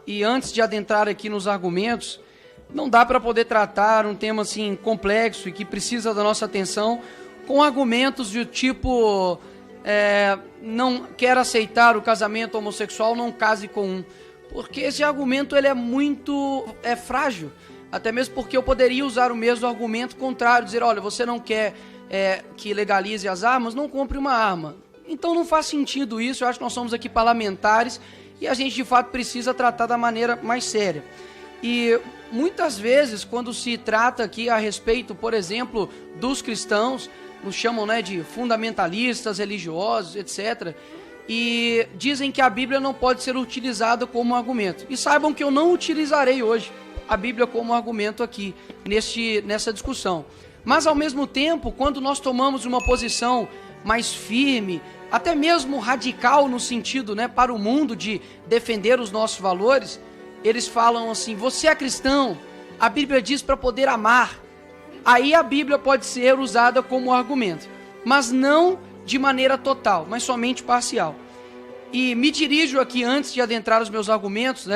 e antes de adentrar aqui nos argumentos, não dá para poder tratar um tema assim complexo e que precisa da nossa atenção com argumentos do tipo não quer aceitar o casamento homossexual, não case com um. Porque esse argumento ele é muito frágil, até mesmo porque eu poderia usar o mesmo argumento contrário, dizer, olha, você não quer que legalize as armas, não compre uma arma. Então não faz sentido isso, eu acho que nós somos aqui parlamentares e a gente de fato precisa tratar da maneira mais séria. E muitas vezes, quando se trata aqui a respeito, por exemplo, dos cristãos, nos chamam de fundamentalistas, religiosos, etc., e dizem que a Bíblia não pode ser utilizada como argumento. E saibam que eu não utilizarei hoje a Bíblia como argumento aqui, nessa discussão. Mas, ao mesmo tempo, quando nós tomamos uma posição mais firme, até mesmo radical no sentido, para o mundo de defender os nossos valores, eles falam assim, você é cristão, a Bíblia diz para poder amar. Aí a Bíblia pode ser usada como argumento, mas não de maneira total, mas somente parcial. E me dirijo aqui, antes de adentrar os meus argumentos,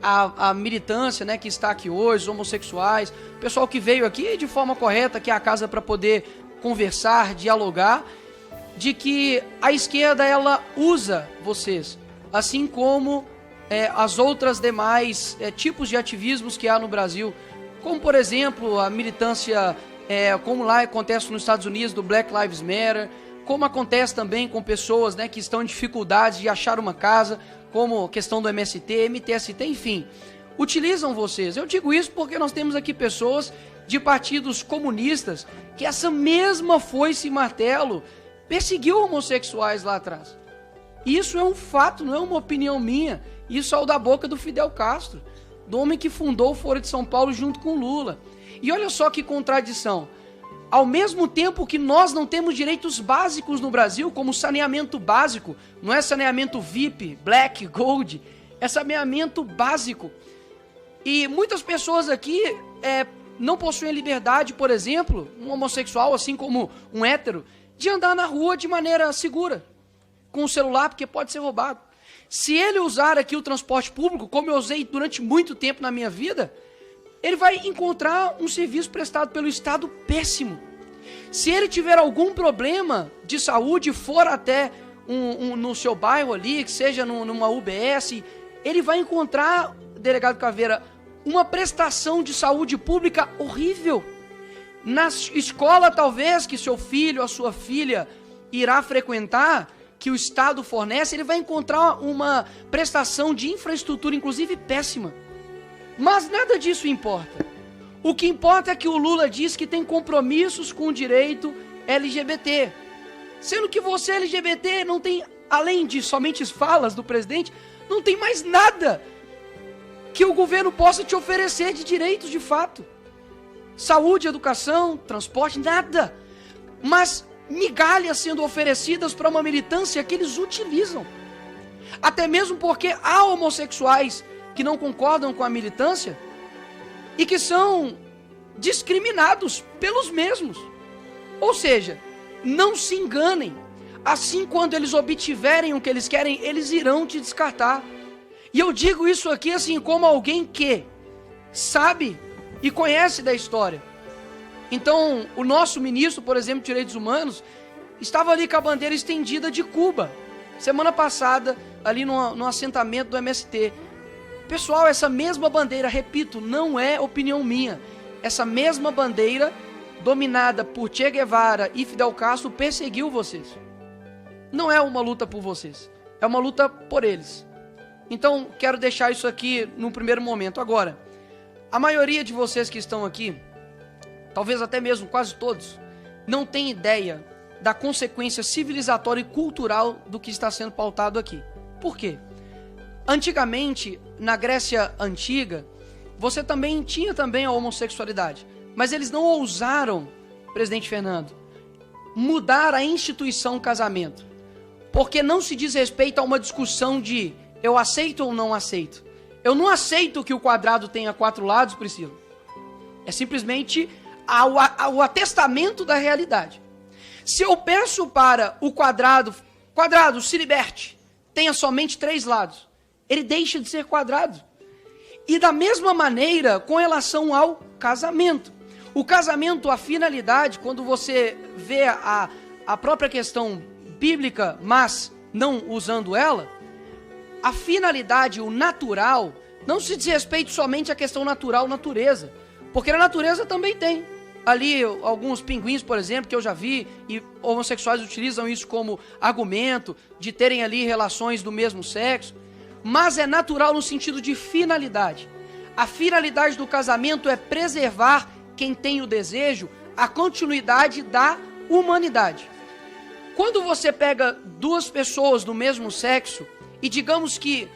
a militância que está aqui hoje, os homossexuais, o pessoal que veio aqui de forma correta, aqui à casa para poder conversar, dialogar, de que a esquerda ela usa vocês, assim como as outras demais tipos de ativismos que há no Brasil, como por exemplo a militância, como lá acontece nos Estados Unidos, do Black Lives Matter, como acontece também com pessoas que estão em dificuldades de achar uma casa, como a questão do MST, MTST, enfim, utilizam vocês. Eu digo isso porque nós temos aqui pessoas de partidos comunistas que essa mesma foice e martelo perseguiu homossexuais lá atrás. Isso é um fato, não é uma opinião minha. Isso é o da boca do Fidel Castro, do homem que fundou o Foro de São Paulo junto com Lula. E olha só que contradição. Ao mesmo tempo que nós não temos direitos básicos no Brasil, como saneamento básico, não é saneamento VIP, Black, Gold, é saneamento básico. E muitas pessoas aqui não possuem liberdade, por exemplo, um homossexual, assim como um hétero, de andar na rua de maneira segura, com o celular, porque pode ser roubado. Se ele usar aqui o transporte público, como eu usei durante muito tempo na minha vida, ele vai encontrar um serviço prestado pelo Estado péssimo. Se ele tiver algum problema de saúde, for até no seu bairro ali, que seja numa UBS, ele vai encontrar, delegado Caveira, uma prestação de saúde pública horrível. Na escola, talvez, que seu filho ou a sua filha irá frequentar, que o Estado fornece, ele vai encontrar uma prestação de infraestrutura, inclusive péssima. Mas nada disso importa. O que importa é que o Lula diz que tem compromissos com o direito LGBT. Sendo que você, LGBT, não tem, além de somente falas do presidente, não tem mais nada que o governo possa te oferecer de direitos de fato. Saúde, educação, transporte, nada. Mas migalhas sendo oferecidas para uma militância que eles utilizam. Até mesmo porque há homossexuais que não concordam com a militância e que são discriminados pelos mesmos. Ou seja, não se enganem. Assim, quando eles obtiverem o que eles querem, eles irão te descartar. E eu digo isso aqui assim como alguém que sabe e conhece da história. Então, o nosso ministro, por exemplo, de Direitos Humanos, estava ali com a bandeira estendida de Cuba, semana passada, ali no assentamento do MST. Pessoal, essa mesma bandeira, repito, não é opinião minha, essa mesma bandeira, dominada por Che Guevara e Fidel Castro, perseguiu vocês. Não é uma luta por vocês, é uma luta por eles. Então, quero deixar isso aqui no primeiro momento. Agora, a maioria de vocês que estão aqui, talvez até mesmo quase todos, não tem ideia da consequência civilizatória e cultural do que está sendo pautado aqui. Por quê? Antigamente, na Grécia Antiga, você também tinha a homossexualidade, mas eles não ousaram, presidente Fernando, mudar a instituição casamento, porque não se diz respeito a uma discussão de eu aceito ou não aceito. Eu não aceito que o quadrado tenha 4 lados, Priscila. É simplesmente o atestamento da realidade. Se eu peço para o quadrado, se liberte, tenha somente 3 lados, ele deixa de ser quadrado. E da mesma maneira com relação ao casamento. O casamento, a finalidade, quando você vê a própria questão bíblica, mas não usando ela, a finalidade, o natural, não se diz respeito somente à questão natural, natureza. Porque na natureza também tem. Ali, alguns pinguins, por exemplo, que eu já vi, e homossexuais utilizam isso como argumento, de terem ali relações do mesmo sexo. Mas é natural no sentido de finalidade. A finalidade do casamento é preservar quem tem o desejo, a continuidade da humanidade. Quando você pega duas pessoas do mesmo sexo, e digamos que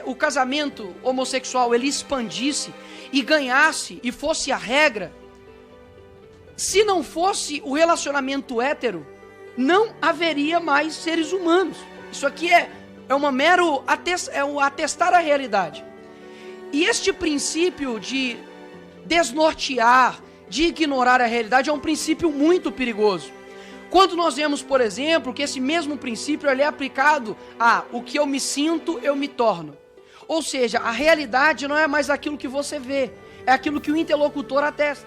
o casamento homossexual ele expandisse e ganhasse e fosse a regra, se não fosse o relacionamento hétero, não haveria mais seres humanos. Isso aqui é uma mero atestar a realidade. E este princípio de desnortear, de ignorar a realidade é um princípio muito perigoso. Quando nós vemos, por exemplo, que esse mesmo princípio ele é aplicado a o que eu me sinto, eu me torno. Ou seja, a realidade não é mais aquilo que você vê, é aquilo que o interlocutor atesta.